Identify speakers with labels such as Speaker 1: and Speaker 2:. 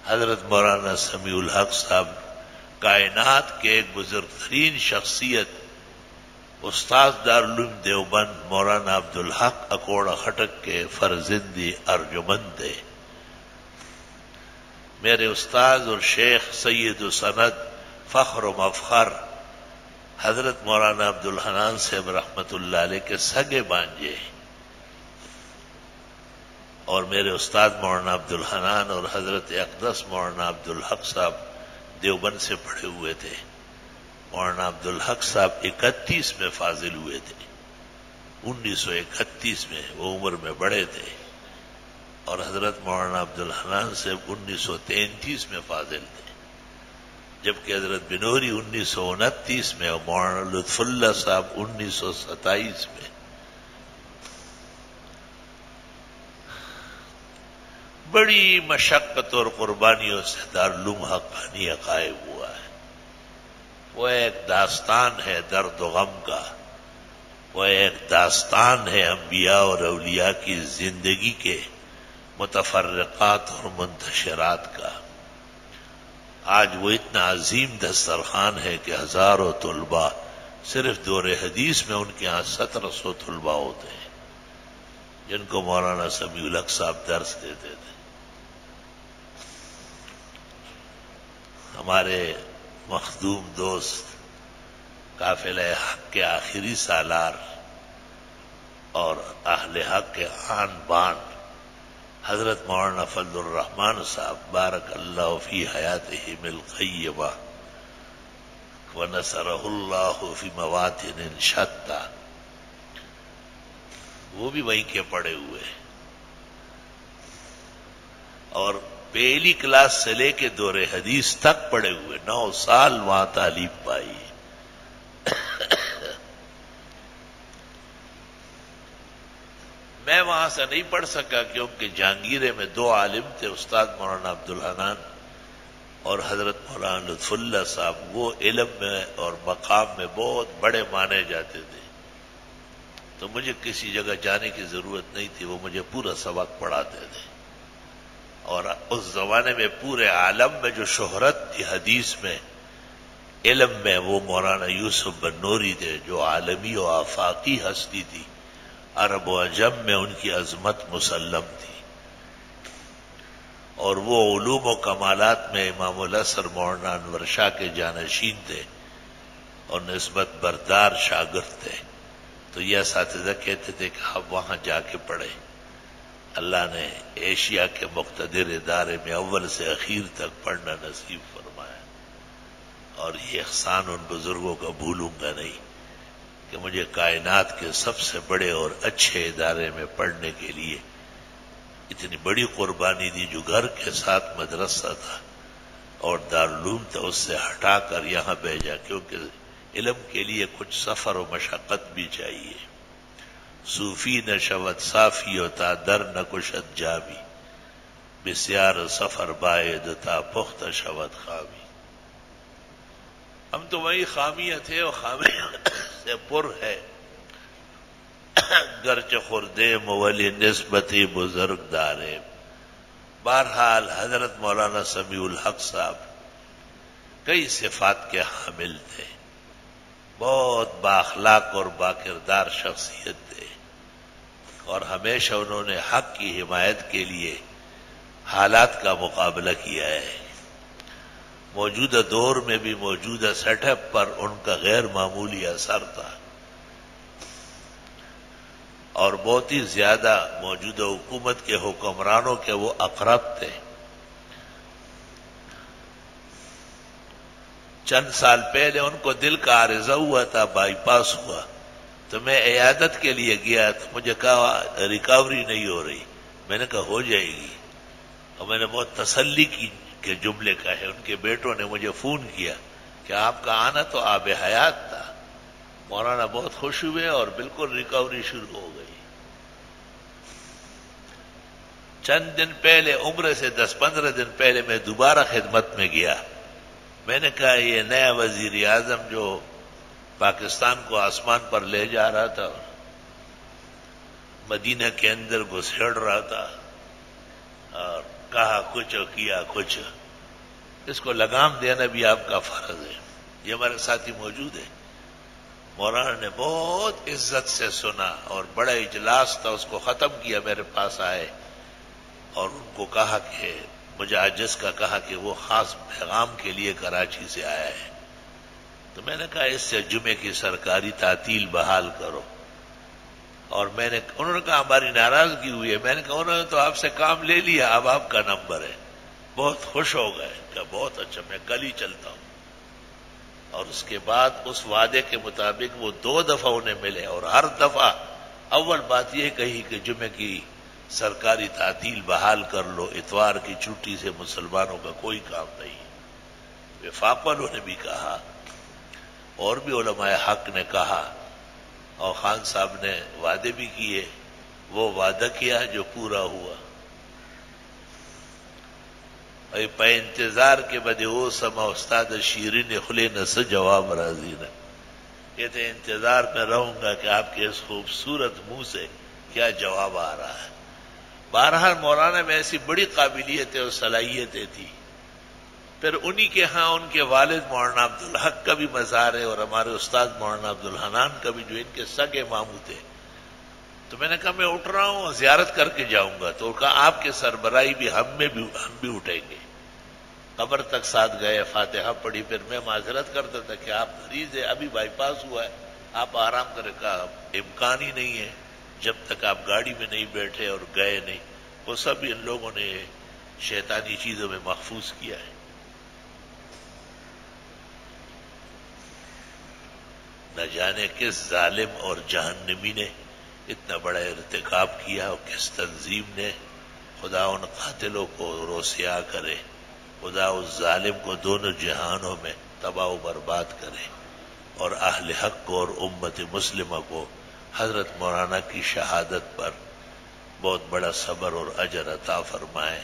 Speaker 1: حضرت مولانا سمیع الحق صاحب کائنات کے ایک بزرگ ترین شخصیت استاد دارالعلوم دیوبند مولانا عبدالحق اکوڑا خٹک کے فرزندی ارجمند تھے. میرے استاد اور شیخ سید و سند فخر و مفخر حضرت مولانا عبدالحنان صاحب رحمت اللہ علیہ کے سگے بانجے اور میرے استاد مولانا عبدالحنان اور حضرت اقدس مولانا عبدالحق صاحب دیوبند سے پڑھے ہوئے تھے. مولانا عبدالحق صاحب 31 میں فاضل ہوئے تھے، 1931 میں، وہ عمر میں بڑے تھے، اور حضرت مولانا عبدالحنان صاحب 1933 میں فاضل تھے، جبکہ حضرت بنوری 1929 میں اور مولانا لطف اللہ صاحب 1927 میں. بڑی مشقت اور قربانیوں سے دارالعلوم حقانی قائم ہوا ہے. وہ ایک داستان ہے درد و غم کا، وہ ایک داستان ہے انبیاء اور اولیاء کی زندگی کے متفرقات اور منتشرات کا. آج وہ اتنا عظیم دسترخوان ہے کہ ہزاروں طلباء، صرف دور حدیث میں ان کے یہاں 1700 طلباء ہوتے ہیں جن کو مولانا سمیع الحق صاحب درس دیتے تھے. ہمارے مخدوم دوست قافلہ حق کے آخری سالار اور اہل حق کے آن بان حضرت مولانا فضل الرحمان صاحب بارک اللہ فی حیاتہم القیمہ ونصرہ اللہ فی مواطن شتیٰ، وہ بھی وہیں کے پڑے ہوئے اور پہلی کلاس سے لے کے دور حدیث تک پڑے ہوئے، 9 سال وہاں تعلیم پائی. میں وہاں سے نہیں پڑھ سکا کیونکہ جہانگیرے میں 2 عالم تھے، استاد مولانا عبدالحنان اور حضرت مولانا لطف اللہ صاحب. وہ علم میں اور مقام میں بہت بڑے مانے جاتے تھے، تو مجھے کسی جگہ جانے کی ضرورت نہیں تھی، وہ مجھے پورا سبق پڑھاتے تھے. اور اس زمانے میں پورے عالم میں جو شہرت تھی حدیث میں، علم میں، وہ مولانا یوسف بن نوری تھے جو عالمی و آفاقی ہستی تھی. عرب و عجم میں ان کی عظمت مسلم تھی، اور وہ علوم و کمالات میں امام العصر مولانا انور شاہ کے جانشین تھے اور نسبت بردار شاگرد تھے. تو یہ اساتذہ کہتے تھے کہ آپ وہاں جا کے پڑھیں. اللہ نے ایشیا کے مقتدر ادارے میں اول سے اخیر تک پڑھنا نصیب فرمایا، اور یہ احسان ان بزرگوں کا بھولوں گا نہیں کہ مجھے کائنات کے سب سے بڑے اور اچھے ادارے میں پڑھنے کے لیے اتنی بڑی قربانی دی، جو گھر کے ساتھ مدرسہ تھا اور دارالعلوم تھا، اس سے ہٹا کر یہاں بھیجا، کیونکہ علم کے لیے کچھ سفر و مشقت بھی چاہیے. صوفی نشوت صافی ہوتا در نکشت جاوی، بسیار سفر باید تا پخت شوت خامی. ہم تو وہی خامیہ تھے اور خامیہ سے پر ہے. گرچ خوردے مولی نسبتی بزرگ دارے. بہرحال حضرت مولانا سمیع الحق صاحب کئی صفات کے حامل تھے، بہت بااخلاق اور باکردار شخصیت تھے، اور ہمیشہ انہوں نے حق کی حمایت کے لیے حالات کا مقابلہ کیا ہے. موجودہ دور میں بھی موجودہ سیٹ اپ پر ان کا غیر معمولی اثر تھا، اور بہت ہی زیادہ موجودہ حکومت کے حکمرانوں کے وہ اقرب تھے. چند سال پہلے ان کو دل کا عارضہ ہوا تھا، بائی پاس ہوا، تو میں عیادت کے لیے گیا تو مجھے کہا ریکوری نہیں ہو رہی. میں نے کہا ہو جائے گی، اور میں نے بہت تسلی کی کہ جملے کا ہے. ان کے بیٹوں نے مجھے فون کیا کہ آپ کا آنا تو آب حیات تھا. مولانا بہت خوش ہوئے اور بالکل ریکوری شروع ہو گئی. چند دن پہلے، عمرے سے 10-15 دن پہلے میں دوبارہ خدمت میں گیا. میں نے کہا یہ نیا وزیر اعظم جو پاکستان کو آسمان پر لے جا رہا تھا، مدینہ کے اندر گھسیڑ رہا تھا اور کہا کچھ اور کیا کچھ. اس کو لگام دینا بھی آپ کا فرض ہے. یہ ہمارے ساتھی موجود ہیں. مولانا نے بہت عزت سے سنا اور بڑا اجلاس تھا، اس کو ختم کیا. میرے پاس آئے اور ان کو کہا کہ مجھے عجز کا کہا کہ وہ خاص پیغام کے لیے کراچی سے آیا ہے. تو میں نے کہا اس سے جمعے کی سرکاری تعطیل بحال کرو. اور انہوں نے کہا ہماری ناراضگی ہوئی ہے. میں نے کہا انہوں نے تو آپ سے کام لے لیا، اب آپ کا نمبر ہے. بہت خوش ہو گئے کہ بہت اچھا، میں کل ہی چلتا ہوں. اور اس کے بعد اس وعدے کے مطابق وہ 2 دفعہ انہیں ملے اور ہر دفعہ اول بات یہ کہی کہ جمعے کی سرکاری تعطیل بحال کر لو، اتوار کی چھٹی سے مسلمانوں کا کوئی کام نہیں. وفاق والوں نے بھی کہا اور بھی علماء حق نے کہا اور خان صاحب نے وعدے بھی کیے. وہ وعدہ کیا جو پورا ہوا. پہ انتظار کے بدے او سما استاد شیرین خلے نہ سے جواب راضی نہ. کہتے انتظار میں رہوں گا کہ آپ کے اس خوبصورت منہ سے کیا جواب آ رہا ہے. بہرحال مولانا میں ایسی بڑی قابلیتیں اور صلاحیتیں تھی. پھر انہی کے ہاں ان کے والد مولانا عبدالحق کا بھی مزار ہے اور ہمارے استاد مولانا عبدالحنان کا بھی، جو ان کے سگے ماموں تھے. تو میں نے کہا میں اٹھ رہا ہوں، زیارت کر کے جاؤں گا. تو کہا آپ کے سربراہی بھی ہم بھی اٹھیں گے. قبر تک ساتھ گئے، فاتحہ پڑھی. پھر میں معذرت کرتا تھا کہ آپ مریض ہے، ابھی بائی پاس ہوا ہے، آپ آرام کریں. کہا امکان ہی نہیں ہے جب تک آپ گاڑی میں نہیں بیٹھے اور گئے نہیں. وہ سب ان لوگوں نے شیطانی چیزوں میں محفوظ کیا ہے. نہ جانے کس ظالم اور جہنمی نے اتنا بڑا ارتکاب کیا اور کس تنظیم نے. خدا ان قاتلوں کو روسیا کرے، خدا اس ظالم کو دونوں جہانوں میں تباہ و برباد کرے، اور اہل حق کو اور امت مسلمہ کو حضرت مولانا کی شہادت پر بہت بڑا صبر اور اجر عطا فرمائے.